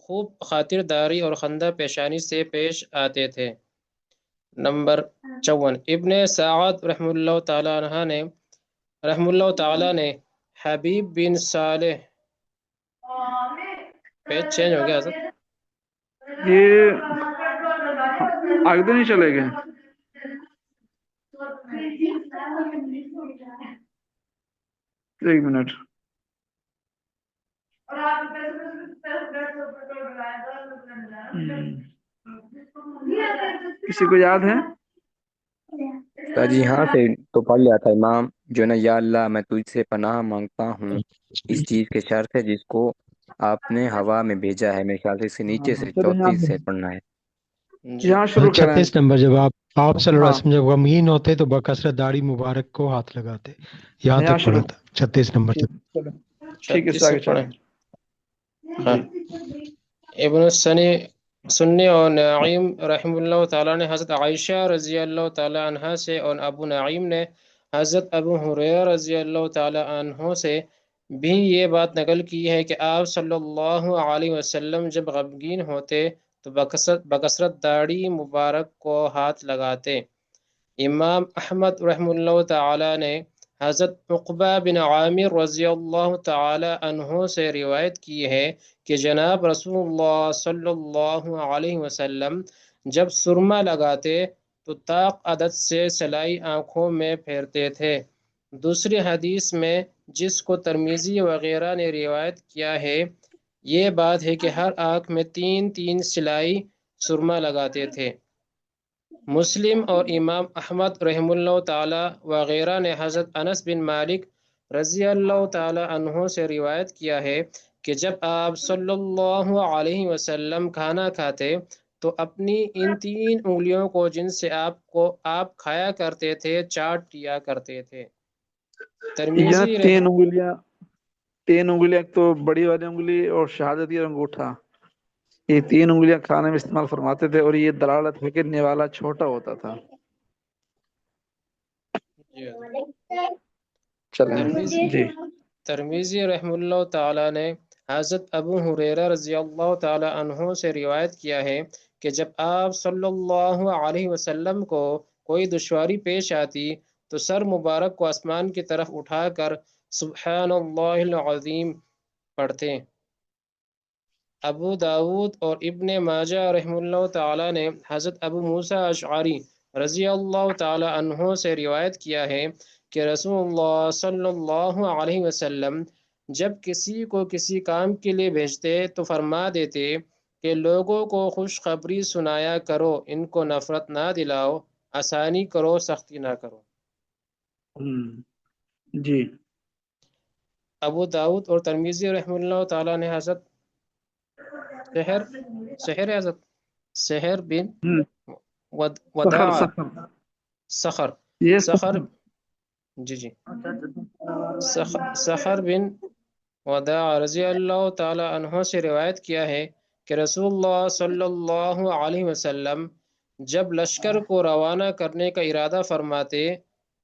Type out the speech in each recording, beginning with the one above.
خوب خاطرداری اور خندہ پیشانی سے پیش آتے تھے۔ نمبر 54 ابن سعد رحم اللہ تعالی نے حبیب بن صالح، پیج چینج ہو گیا حضرت، یہ آگے تو نہیں چلے گئے؟ ایک منٹ، کسی کو یاد ہے؟ جی ہاں سے تو پڑھ لیا تھا امام، جو نا یا اللہ میں تجھ سے پناہ مانگتا ہوں اس چیز کے شر سے جس کو آپ نے ہوا میں بھیجا ہے۔ میرے خیال سے اس کے نیچے سے چلو 34 سے پڑھنا ہے۔ جی یہاں شروع کریں۔ 36 نمبر، جب آپ صلی اللہ ہاں علیہ وسلم جب غمگین ہوتے تو بکثرت داڑھی مبارک کو ہاتھ لگاتے، یہاں یہاں تک پڑھا شروع، تھا 36 نمبر ٹھیک تک۔ چلو، ٹھیک ہے، اس 36 سے سے آگے پڑھیں۔ چلیں ہاں، جی۔ ابن سنی اور نعیم رحم اللہ تعالیٰ نے حضرت عائشہ رضی اللہ تعالیٰ عنہ سے اور ابو نعیم نے حضرت ابو ہریرہ رضی اللہ تعالیٰ عنہ سے بھی یہ بات نقل کی ہے کہ آپ صلی اللہ علیہ وسلم جب غمگین ہوتے تو بکثرت داڑھی مبارک کو ہاتھ لگاتے۔ امام احمد رحم اللہ تعالیٰ نے حضرت عقبہ بن عامر رضی اللہ تعالی عنہ سے روایت کی ہے کہ جناب رسول اللہ صلی اللہ علیہ وسلم جب سرما لگاتے تو طاق عدد سے سلائی آنکھوں میں پھیرتے تھے۔ دوسری حدیث میں جس کو ترمذی وغیرہ نے روایت کیا ہے، یہ بات ہے کہ ہر آنکھ میں 3 سلائی سرما لگاتے تھے۔ مسلم اور امام احمد رحم اللہ تعالی وغیرہ نے حضرت انس بن مالک رضی اللہ تعالی عنہ سے روایت کیا ہے کہ جب آپ صلی اللہ علیہ وسلم کھانا کھاتے تو اپنی ان 3 انگلیوں کو جن سے آپ کھایا کرتے تھے چاٹ لیا کرتے تھے۔ یہ ترمذی 3 انگلیاں، 3 انگلیاں، ایک تو بڑی والی انگلی اور شہادتی اور انگوٹھا، یہ 3 انگلیاں کھانے میں استعمال فرماتے تھے، اور یہ دلالت ہے کہ نوالا چھوٹا ہوتا تھا۔ چلیں جی۔ ترمذی رحم اللہ تعالی نے حضرت ابو ہریرہ رضی اللہ تعالی عنہ سے روایت کیا ہے کہ جب آپ صلی اللہ علیہ وسلم کو کوئی دشواری پیش آتی تو سر مبارک کو آسمان کی طرف اٹھا کر سبحان اللہ العظیم پڑھتے۔ ابو داود اور ابن ماجہ رحم اللہ تعالی نے حضرت ابو موسیٰ اشعری رضی اللہ تعالی عنہ سے روایت کیا ہے کہ رسول اللہ صلی اللہ علیہ وسلم جب کسی کو کسی کام کے لیے بھیجتے تو فرما دیتے کہ لوگوں کو خوشخبری سنایا کرو، ان کو نفرت نہ دلاؤ، آسانی کرو، سختی نہ کرو۔ جی۔ ابو داود اور ترمذی رحم اللہ تعالی نے حضرت سحر بن سخر وداع سخر سخر یہ سخر جی سخر بن وداع رضی اللہ تعالی عنہ سے روایت کیا ہے کہ رسول اللہ صلی اللہ علیہ وسلم جب لشکر کو روانہ کرنے کا ارادہ فرماتے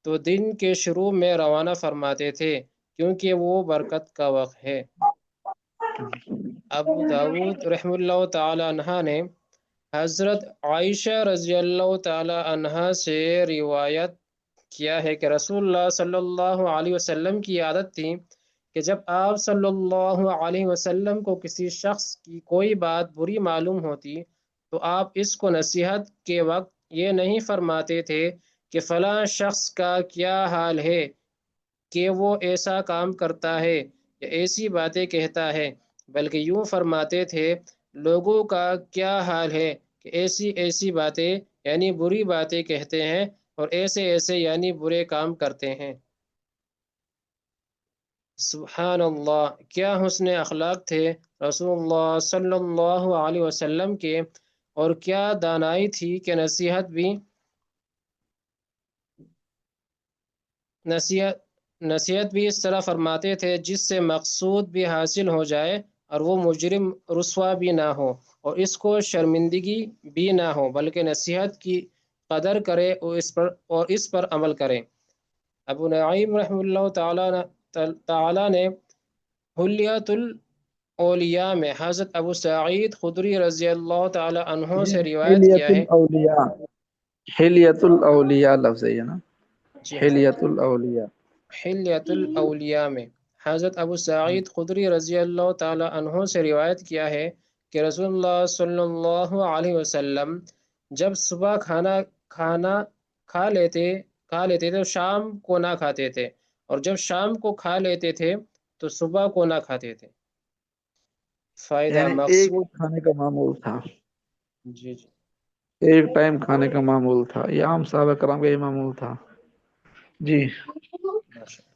تو دن کے شروع میں روانہ فرماتے تھے کیونکہ وہ برکت کا وقت ہے۔ ابو داود رحم اللہ تعالی عنہ نے حضرت عائشہ رضی اللہ تعالی عنہ سے روایت کیا ہے کہ رسول اللہ صلی اللہ علیہ وسلم کی عادت تھی کہ جب آپ صلی اللہ علیہ وسلم کو کسی شخص کی کوئی بات بری معلوم ہوتی تو آپ اس کو نصیحت کے وقت یہ نہیں فرماتے تھے کہ فلاں شخص کا کیا حال ہے کہ وہ ایسا کام کرتا ہے یا ایسی باتیں کہتا ہے، بلکہ یوں فرماتے تھے لوگوں کا کیا حال ہے کہ ایسی ایسی باتیں یعنی بری باتیں کہتے ہیں اور ایسے ایسے یعنی برے کام کرتے ہیں۔ سبحان اللہ، کیا حسن اخلاق تھے رسول اللہ صلی اللہ علیہ وسلم کے، اور کیا دانائی تھی کہ نصیحت بھی اس طرح فرماتے تھے جس سے مقصود بھی حاصل ہو جائے اور وہ مجرم رسوا بھی نہ ہو اور اس کو شرمندگی بھی نہ ہو، بلکہ نصیحت کی قدر کرے اور اس پر عمل کرے۔ ابو نعیم رحم اللہ تعالی نے اولیاء میں حضرت ابو سعید خدری رضی اللہ تعالی عنہ سے یہ روایت حلیت کیا ہے. الاولیاء، حلیت الاولیاء لفظ ہے یہ نا، جی ہاں، حلیت الاولیاء۔ حلیت الاولیاء میں حضرت ابو سعید خدری رضی اللہ تعالی عنہ سے روایت کیا ہے کہ رسول اللہ صلی اللہ علیہ وسلم جب صبح کھانا کھا لیتے تھے تو شام کو نہ کھاتے تھے، اور جب شام کو کھا لیتے تھے تو صبح کو نہ کھاتے تھے. فائدہ یعنی ایک مقصود. کھانے کا معمول تھا، جی جی. ایک ٹائم کھانے کا معمول تھا، یہ عام صحابہ کرام کا یہ معمول تھا۔ جی ماشاء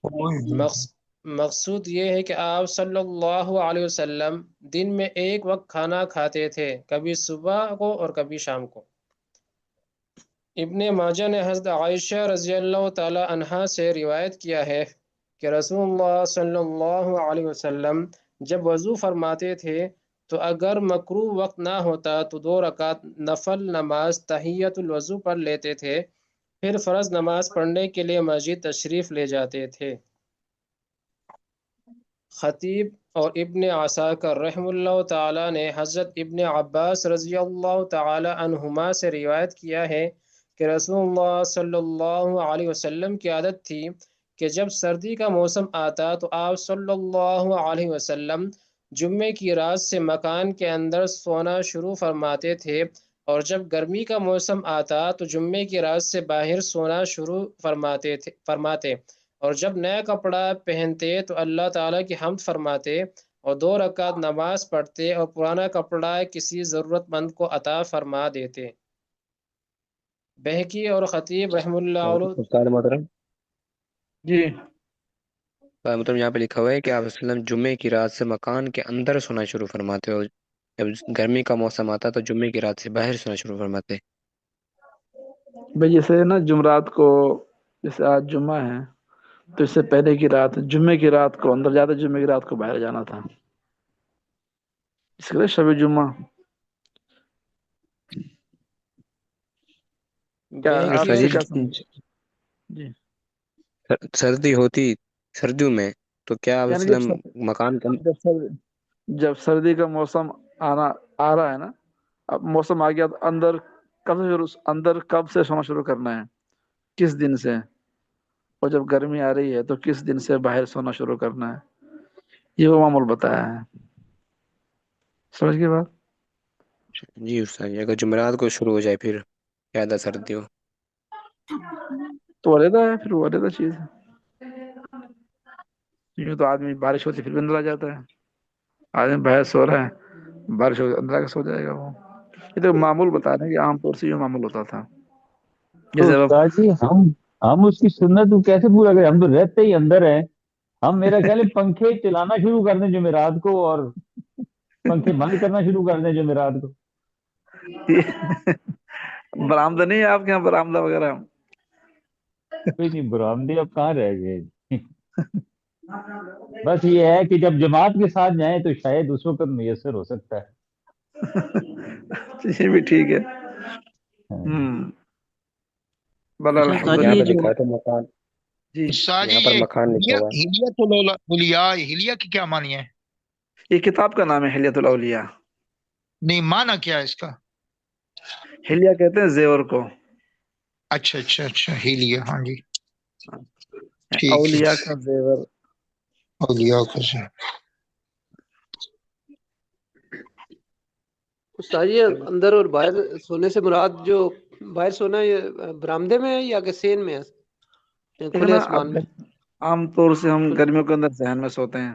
اللہ. مقصود یہ ہے کہ آپ صلی اللہ علیہ وسلم دن میں ایک وقت کھانا کھاتے تھے، کبھی صبح کو اور کبھی شام کو. ابن ماجہ نے حضرت عائشہ رضی اللہ تعالی عنہا سے روایت کیا ہے کہ رسول اللہ صلی اللہ علیہ وسلم جب وضو فرماتے تھے تو اگر مکروہ وقت نہ ہوتا تو 2 رکعت نفل نماز تحیت الوضو پڑھ لیتے تھے، پھر فرض نماز پڑھنے کے لیے مسجد تشریف لے جاتے تھے. خطیب اور ابن عساکر رحم اللہ تعالی نے حضرت ابن عباس رضی اللہ تعالی عنہما سے روایت کیا ہے کہ رسول اللہ صلی اللہ علیہ وسلم کی عادت تھی کہ جب سردی کا موسم آتا تو آپ صلی اللہ علیہ وسلم جمعے کی رات سے مکان کے اندر سونا شروع فرماتے تھے، اور جب گرمی کا موسم آتا تو جمعے کی رات سے باہر سونا شروع فرماتے، اور جب نیا کپڑا پہنتے تو اللہ تعالیٰ کی حمد فرماتے اور 2 رکعت نماز پڑھتے اور پرانا کپڑا کسی ضرورت مند کو عطا فرما دیتے. بہقی اور خطیب رحم اللہ اور علیہ. استاد محترم، جی مطلب یہاں پہ لکھا ہوا ہے کہ آپ وسلم جمعے کی رات سے مکان کے اندر سونا شروع فرماتے ہو، جب گرمی کا موسم آتا تو جمعے کی رات سے باہر سونا شروع فرماتے. بھائی جیسے نا جمعرات کو، جیسے آج جمعہ ہے تو اس سے پہلے کی رات جمعے کی رات کو اندر جاتے، جمعے کی رات کو باہر جانا تھا، اس کے لیے شب جمعہ۔ کیا آپ بہقی استاد سے جی، کیا سمجھ؟ جی سردی ہوتی سردیوں میں تو کیا آپ یعنی وسلم مکان کے جب سردی جب سردی کا موسم آ رہا ہے نا، اب موسم آ گیا تو اندر کب سے سونا شروع کرنا ہے، کس دن سے، اور جب گرمی آ رہی ہے تو کس دن سے باہر سونا شروع کرنا ہے، یہ وہ معمول بتایا ہے۔ سمجھ گئے بات؟ جی استاد جی، اگر جمعرات کو شروع ہو جائے پھر زیادہ سردی ہو. تو علیحدہ ہے، پھر وہ علیحدہ چیز ہے، یوں تو آدمی بارش ہوتی پھر بھی اندر آ جاتا ہے، آدمی باہر سو رہا ہے بارش ہو اندر آ کے سو جائے گا وہ، یہ تو معمول بتا رہے ہیں کہ عام طور سے یہ معمول ہوتا تھا۔ تو جیسے اب استاد جی ہم اس کی سنت کو کیسے پورا کریں؟ ہم تو رہتے ہی اندر ہیں، ہم میرا خیال ہے پنکھے چلانا شروع کر دیں جمعرات کو، اور پنکھے بند کرنا شروع کر دیں جمعرات کو. برآمدہ نہیں ہے آپ کے یہاں، برآمدہ وغیرہ؟ کوئی نہیں، برآمدی اب کہاں رہ گئے. بس یہ ہے کہ جب جماعت کے ساتھ جائیں تو شاید اس وقت میسر ہو سکتا ہے. یہ بھی ٹھیک ہے۔ ہاں. بل اچھا الحمد استاد جی، یہاں یہ پہ جو لکھا ہے تو مکان، جی استاد جی یہاں پر یہ مکان لکھا ہوا ہے. ہلیت الاولیاء، ہلیہ کی کیا معنی ہے؟ یہ کتاب کا نام ہے حلیت الاولیاء۔ نہیں، معنی کیا ہے اس کا؟ حلیہ کہتے ہیں زیور کو، اچھا اچھا اچھا، ہلیہ، ہاں جی، ٹھیک ہے، اولیاء کا زیور۔ اولیاء کو سے استاد یہ اندر اور باہر سونے سے مراد جو باہر سونا ہے، یہ برآمدے میں ہے یا کہ سین میں ہے، یا ٹھیک ہے کھلے نا، اب آسمان میں؟ عام طور سے ہم گرمیوں کے اندر ذہن میں سوتے ہیں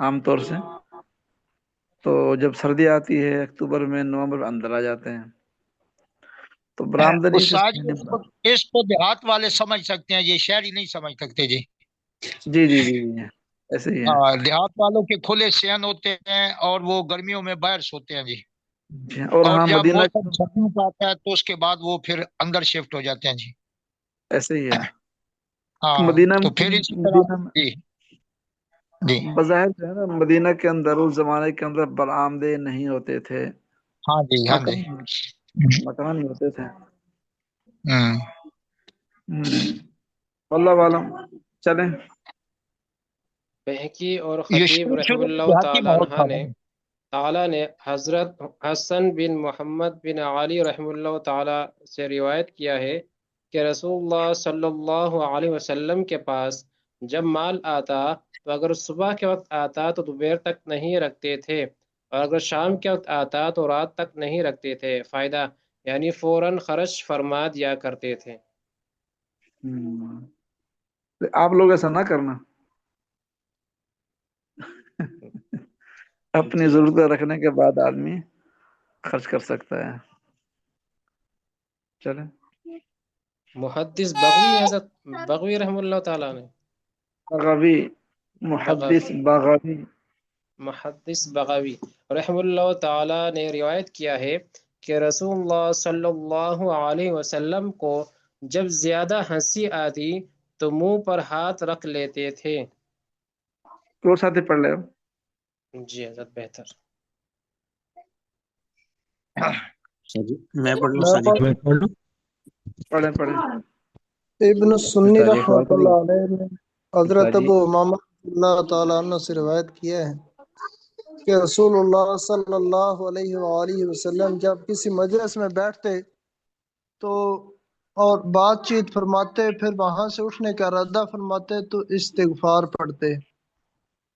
عام طور سے، تو جب سردی آتی ہے اکتوبر میں نومبر میں اندر آ جاتے ہیں، تو برآمدنی سے استاد جی، اس کو دیہات والے سمجھ سکتے ہیں، یہ شہری نہیں سمجھ سکتے جی. جی جی جی جی ایسے ہی ہے۔ دیہات والوں کے کھلے سین ہوتے ہیں اور وہ گرمیوں میں باہر سوتے ہیں جی. جی، اور اور ہاں جب مدینہ موسم سردیوں کا آتا ہے تو اس کے بعد وہ پھر اندر شفٹ ہو جاتے ہیں جی. ایسے ہی ہے۔ ہاں، مدینہ تو پھر اسی طرح مدینہ میں جی جی، بظاہر جو ہے نا، مدینہ کے اندر اس زمانے کے اندر برآمدے نہیں ہوتے تھے، ہاں جی، ہاں جی. مکان ہی ہوتے تھے۔ ہوں. واللہ عالم، چلیں بہکی اور یہ خطیب شروع رحم شروع میں اللہ دیہاتی تعالیٰ ماحول عنہ تھا نے نا۔ تعالیٰ نے حضرت حسن بن محمد بن علی رحم اللہ تعالیٰ سے روایت کیا ہے کہ رسول اللہ صلی اللہ علیہ وسلم کے پاس جب مال آتا تو اگر صبح کے وقت آتا تو دوپہر تک نہیں رکھتے تھے، اور اگر شام کے وقت آتا تو رات تک نہیں رکھتے تھے، فائدہ یعنی فوراً خرچ فرما دیا کرتے تھے۔ آپ لوگ ایسا نہ کرنا، اپنی جی ضرورت رکھنے کے بعد آدمی خرچ کر سکتا ہے۔ چلیں محدث بغوی حضرت بغوی رحم اللہ تعالیٰ نے بغوی، محدث بغوی بغوی، محدث بغوی رحم اللہ تعالیٰ نے روایت کیا ہے کہ رسول اللہ صلی اللہ علیہ وسلم کو جب زیادہ ہنسی آتی تو منہ پر ہاتھ رکھ لیتے تھے۔ تو ساتھی پڑھ لے۔ جی حضرت بہتر۔ جی میں پڑھ لوں میں سر جی؟ میں پڑھ لوں؟ پڑھیں پڑھیں۔ ابن سنی استاد جی سوال رحمۃ کریے۔ اللہ علیہ نے حضرت استاد جی ابو امامہ رضی اللہ تعالیٰ عنہ سے روایت کیا ہے کہ رسول اللہ صلی اللہ علیہ وآلہ وسلم جب کسی مجلس میں بیٹھتے تو اور بات چیت فرماتے، پھر وہاں سے اٹھنے کا ارادہ فرماتے تو استغفار پڑھتے۔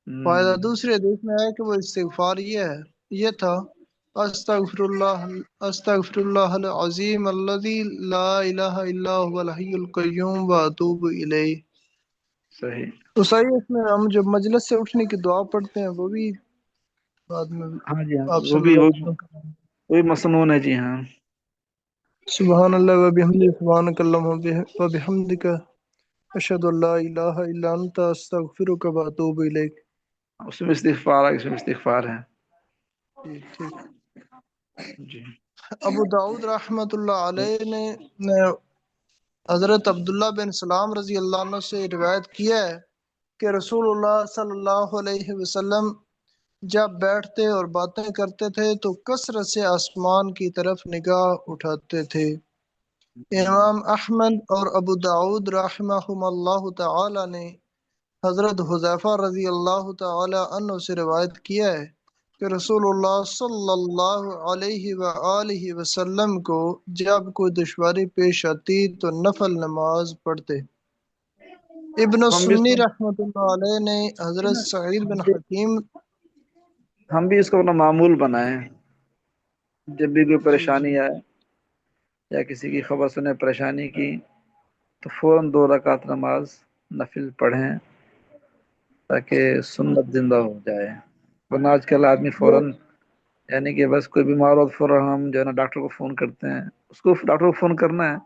فائدہ دوسری حدیث میں ہے کہ وہ استغفار یہ تھا استغفر اللہ العظیم الذی لا الہ الا هو الحی القیوم واتوب الیہ۔ صحیح، تو صحیح، اس میں ہم جب مجلس سے اٹھنے کی دعا پڑھتے ہیں وہ بھی بعد میں ہاں جی ہاں، آپ وہ صلی بھی اللہ علیہ وسلم وہی مسنون ہے جی ہاں۔ سبحان اللہ وبحمدہ سبحانک اللہم وبحمدک اشہد ان لا الہ الا انت استغفرک واتوب الیک۔ اس میں استغفار ہے، اس میں استغفار ہے ٹھیک۔ جی۔ ابو داؤد رحمۃ اللہ علیہ نے حضرت عبداللہ بن سلام رضی اللہ عنہ سے روایت کیا ہے کہ رسول اللہ صلی اللہ علیہ وسلم جب بیٹھتے اور باتیں کرتے تھے تو کثرت سے آسمان کی طرف نگاہ اٹھاتے تھے۔ امام احمد اور ابو داؤد رحمہم اللہ تعالی نے حضرت حذیفہ رضی اللہ تعالی عنہ سے روایت کیا ہے کہ رسول اللہ صلی اللہ علیہ وآلہ وسلم کو جب کوئی دشواری پیش آتی تو نفل نماز پڑھتے۔ ابن ہم بھی سنی رحمۃ اللہ علیہ نے حضرت سعید بن حکیم ہم بھی اس کو اپنا معمول بنائیں، جب بھی کوئی جی پریشانی آئے یا کسی کی خبر سنے پریشانی کی تو فوراً 2 رکعت نماز نفل پڑھیں تاکہ سنت زندہ ہو جائے، ورنہ آج کل آدمی فوراً یعنی کہ بس کوئی بیمار ہو تو فوراً ہم جو ہے نا ڈاکٹر کو فون کرتے ہیں، اس کو ڈاکٹر کو فون کرنا ہے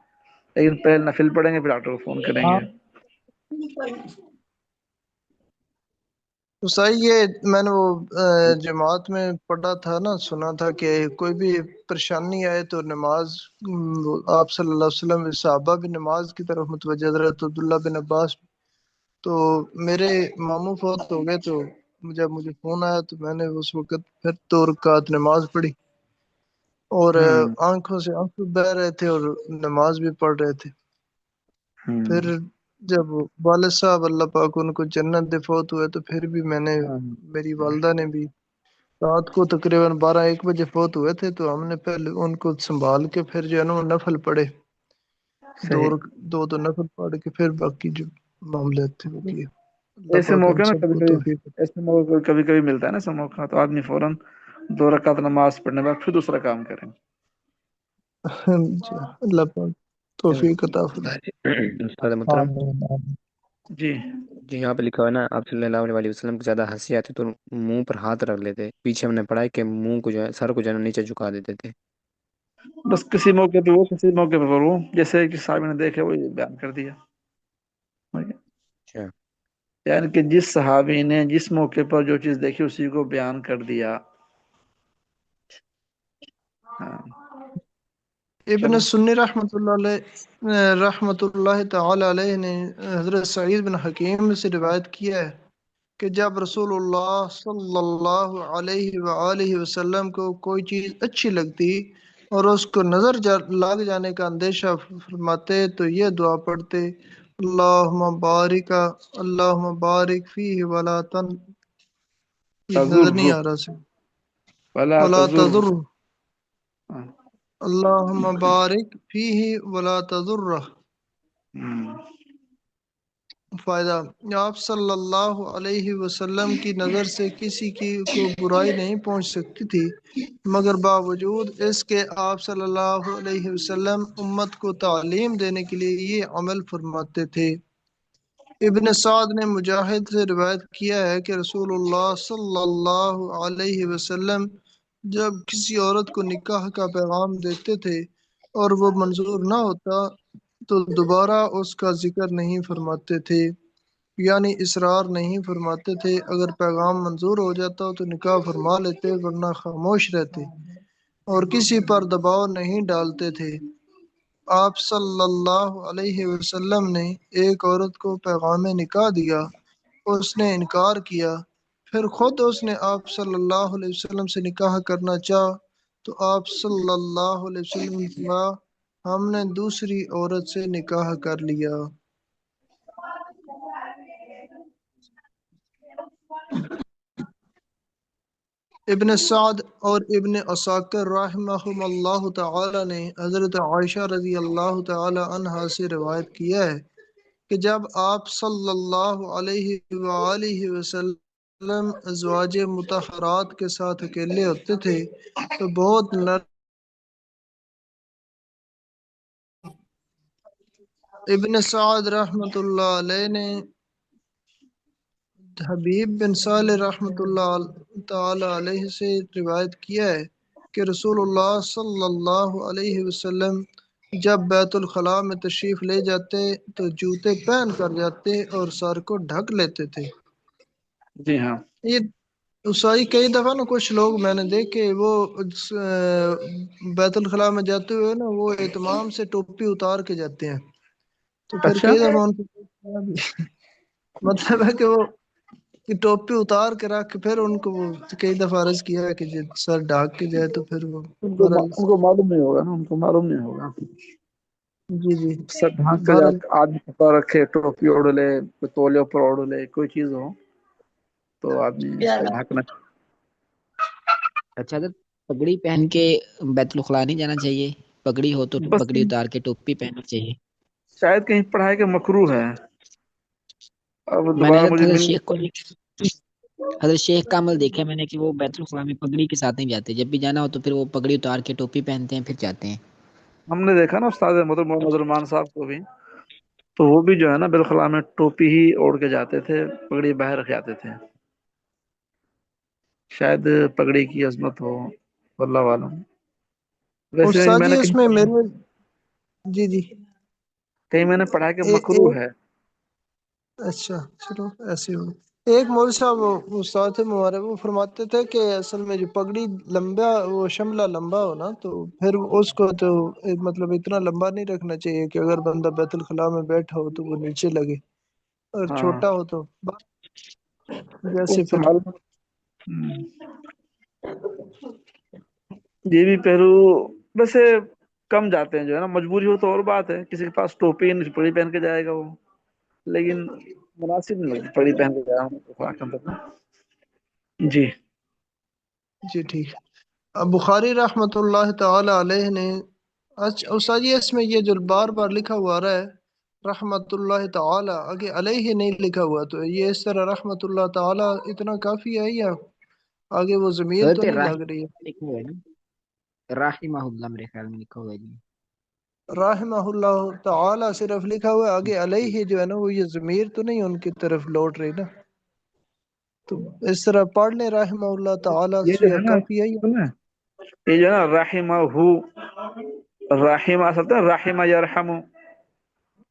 لیکن پہلے نفل پڑھیں گے پھر ڈاکٹر کو فون کریں گے۔ تو صحیح، یہ میں نے وہ جماعت میں پڑھا تھا نا، سنا تھا کہ کوئی بھی پریشانی آئے تو نماز آپ صلی اللہ علیہ وسلم صحابہ بھی نماز کی طرف متوجہ، حضرت عبداللہ بن عباس۔ تو میرے ماموں فوت ہو گئے تو جب مجھے فون آیا تو میں نے اس وقت پھر 2 رکعت نماز پڑھی اور آنکھوں سے آنسو بہہ رہے تھے اور نماز بھی پڑھ رہے تھے۔ پھر جب والد صاحب اللہ پاک ان کو جنت دے فوت ہوئے تو پھر بھی میں نے میری والدہ نے بھی رات کو تقریباً 12-1 بجے فوت ہوئے تھے تو ہم نے پہلے ان کو سنبھال کے پھر جو ہے نا وہ نفل پڑھے، صحیح، 2 نفل پڑھ کے پھر باقی جو معاملات تھے وہ کیے۔ اللہ ایسے پاک ہم موقع میں سب کبھی کو کبھی توفیق ایسے موقع کبھی کبھی ملتا ہے نا ایسا موقع، تو آدمی فوراً 2 رکعت نماز پڑھنے کے بعد پھر دوسرا کام کریں۔ جی، اللہ پاک توفیق عطا فرمائے۔ استاد محترم جی جی، یہاں پہ لکھا ہوا ہے نا آپ صلی اللہ علیہ وسلم کو زیادہ ہنسی آتی تو منہ پر ہاتھ رکھ لیتے، پیچھے ہم نے پڑھا ہے کہ منہ کو جو ہے سر کو جو ہے نیچے جھکا دیتے تھے۔ بس کسی موقع پہ وہ، کسی موقع پہ وہ، جیسے کہ صاحب نے دیکھے وہ بیان کر دیا، اچھا یعنی کہ جس صحابی نے جس موقع پر جو چیز دیکھی اسی کو بیان کر دیا۔ ابن سنی رحمۃ اللہ تعالی علیہ نے حضرت سعید بن حکیم سے روایت کیا ہے کہ جب رسول اللہ صلی اللہ علیہ وآلہ وسلم کو کوئی چیز اچھی لگتی اور اس کو نظر لگ جانے کا اندیشہ فرماتے تو یہ دعا پڑھتے: اللہم بارک فیہ ولا نظر نہیں تضر آ رہا سے ولا ولا تضر. تضر اللہم بارک فیہ ولا تضر فائدہ آپ صلی اللہ علیہ وسلم کی نظر سے کسی کی کو برائی نہیں پہنچ سکتی تھی مگر باوجود اس کے آپ صلی اللہ علیہ وسلم امت کو تعلیم دینے کے لیے یہ عمل فرماتے تھے۔ ابن سعد نے مجاہد سے روایت کیا ہے کہ رسول اللہ صلی اللہ علیہ وسلم جب کسی عورت کو نکاح کا پیغام دیتے تھے اور وہ منظور نہ ہوتا تو دوبارہ اس کا ذکر نہیں فرماتے تھے، یعنی اصرار نہیں فرماتے تھے۔ اگر پیغام منظور ہو جاتا تو نکاح فرما لیتے ورنہ خاموش رہتے اور کسی پر دباؤ نہیں ڈالتے تھے۔ آپ صلی اللہ علیہ وسلم نے ایک عورت کو پیغام نکاح دیا، اس نے انکار کیا، پھر خود اس نے آپ صلی اللہ علیہ وسلم سے نکاح کرنا چاہا تو آپ صلی اللہ علیہ وسلم نے کہا ہم نے دوسری عورت سے نکاح کر لیا۔ ابن سعد اور ابن عساکر رحمہم اللہ تعالی نے حضرت عائشہ رضی اللہ تعالی عنہا سے روایت کیا ہے کہ جب آپ صلی اللہ علیہ وآلہ وسلم ازواج مطہرات کے ساتھ اکیلے ہوتے تھے تو بہت ابن سعد رحمۃ اللہ علیہ نے حبیب بن صالح رحمۃ اللہ تعالی علیہ سے روایت کیا ہے کہ رسول اللہ صلی اللہ علیہ وسلم جب بیت الخلاء میں تشریف لے جاتے تو جوتے پہن کر جاتے اور سر کو ڈھک لیتے تھے۔ جی ہاں یہ عیسائی کئی دفعہ نا کچھ لوگ میں نے دیکھے وہ بیت الخلاء میں جاتے ہوئے نا وہ اہتمام سے ٹوپی اتار کے جاتے ہیں، تو پھر اچھا کئی دفعہ ان کو مطلب ہے کہ وہ کہ ٹوپی اتار کے رکھ کے پھر ان کو وہ کئی دفعہ عرض کیا ہے کہ جب سر ڈھاک کے جائے تو پھر وہ بہرحال ان کو معلوم نہیں ہوگا نا، ان کو معلوم نہیں ہوگا. جی جی سر ڈھانک کے بہرحال جاتے آدمی کپڑا رکھے، ٹوپی اوڑھ لے، کوئی تولے اوپر اوڑھ لے، کوئی چیز ہو تو آدمی سر ڈھانکنا. اچھا حضرت پگڑی پہن کے بیت الخلاء نہیں جانا چاہیے؟ پگڑی ہو تو بس پگڑی اتار کے ٹوپی پہننی چاہیے۔ شاید کہیں پڑھا ہے کہ مکروہ ہے. اب میں نے دوبارہ مجھے حضرت مل شیخ کو حضرت شیخ کا عمل دیکھا میں نے کہ وہ بیت الخلاء میں پگڑی کے ساتھ نہیں جاتے، جب بھی جانا ہو تو پھر وہ پگڑی اتار کے ٹوپی پہنتے ہیں پھر جاتے ہیں۔ ہم نے دیکھا نا استاد محمد رحمان صاحب کو بھی، تو وہ بھی جو ہے نا بالخلا میں ٹوپی ہی اوڑھ کے جاتے تھے، پگڑی باہر رکھ جاتے تھے. شاید پگڑی کی عظمت ہو، واللہ عالم. ویسے استاد میں جی نے اس میں میرے جی جی کہیں میں نے پڑھا کہ مکروہ ایک ہے. اچھا چلو ایسے ہو ایک مول صاحب وہ استاد تھے ہمارے، وہ فرماتے تھے کہ اصل میں جو پگڑی لمبا وہ شملہ لمبا ہو نا تو پھر اس کو تو مطلب اتنا لمبا نہیں رکھنا چاہیے کہ اگر بندہ بیت الخلاء میں بیٹھا ہو تو وہ نیچے لگے، اور ہاں چھوٹا ہو تو جیسے اس سے پھر معلوم. یہ بھی پہلو ویسے کم جاتے ہیں، جو ہے نا مجبوری ہو تو اور بات ہے، کسی کے پاس ٹوپی نہیں پگڑی پہن کے جائے گا وہ، لیکن مناسب نہیں لگتی پگڑی پہن کے جایا ہوں. جی جی ٹھیک ہے۔ بخاری رحمۃ اللہ تعالی علیہ نے اچھا استاد جی اس میں یہ جو بار بار لکھا ہوا آ رہا ہے رحمۃ اللہ تعالی آگے علیہ نہیں لکھا ہوا، تو یہ اس طرح رحمۃ اللہ تعالی اتنا کافی ہے یا آگے وہ ضمیر تو حضرت نہیں لگ رہی ہے؟ راہمہ لکھا ہوا ہے نا، راہمہ اللہ میرے خیال میں لکھا ہوا ہے جی۔ رحمہ اللہ تعالی صرف لکھا ہوا ہے، آگے علیہ جو ہے نا وہ یہ ضمیر تو نہیں ان کی طرف لوٹ رہی نا، تو اس طرح پڑھ لیں رحمہ اللہ تعالی یہ جو سے ہے نا کافی ہے یا سنیں، یہ جو ہے نا رحمہ ہو، رحمہ اصل ہے رحمہ یرحم،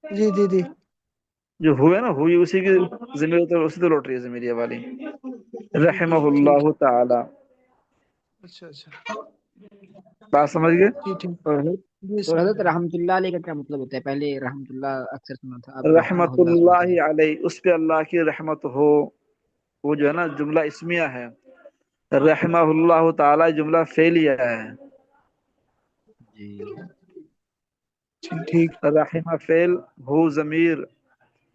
جی جی جی جو ہوئے نا ہوئی اسی کی ضمیر تو اسی تو لوٹ رہی ہے ضمیر یہ والی، ٹھیک رحمہ ٹھیک اللہ تعالی. اچھا اچھا بات سمجھ گئے؟ جی ٹھیک اور حضرت جی اور سمجھ حضرت گیا۔ رحمت اللہ علیہ کا کیا مطلب ہوتا ہے؟ پہلے رحمت اللہ اکثر سنا تھا، اب رحمہ رحمت اللہ سنتے اللہ ہیں۔ علیہ، اس پہ اللہ کی رحمت ہو، وہ جو ہے نا جملہ اسمیہ ہے. رحمہ اللہ تعالی جملہ فعلیہ ہے. جی ٹھیک رحمہ فعل، ہو ضمیر،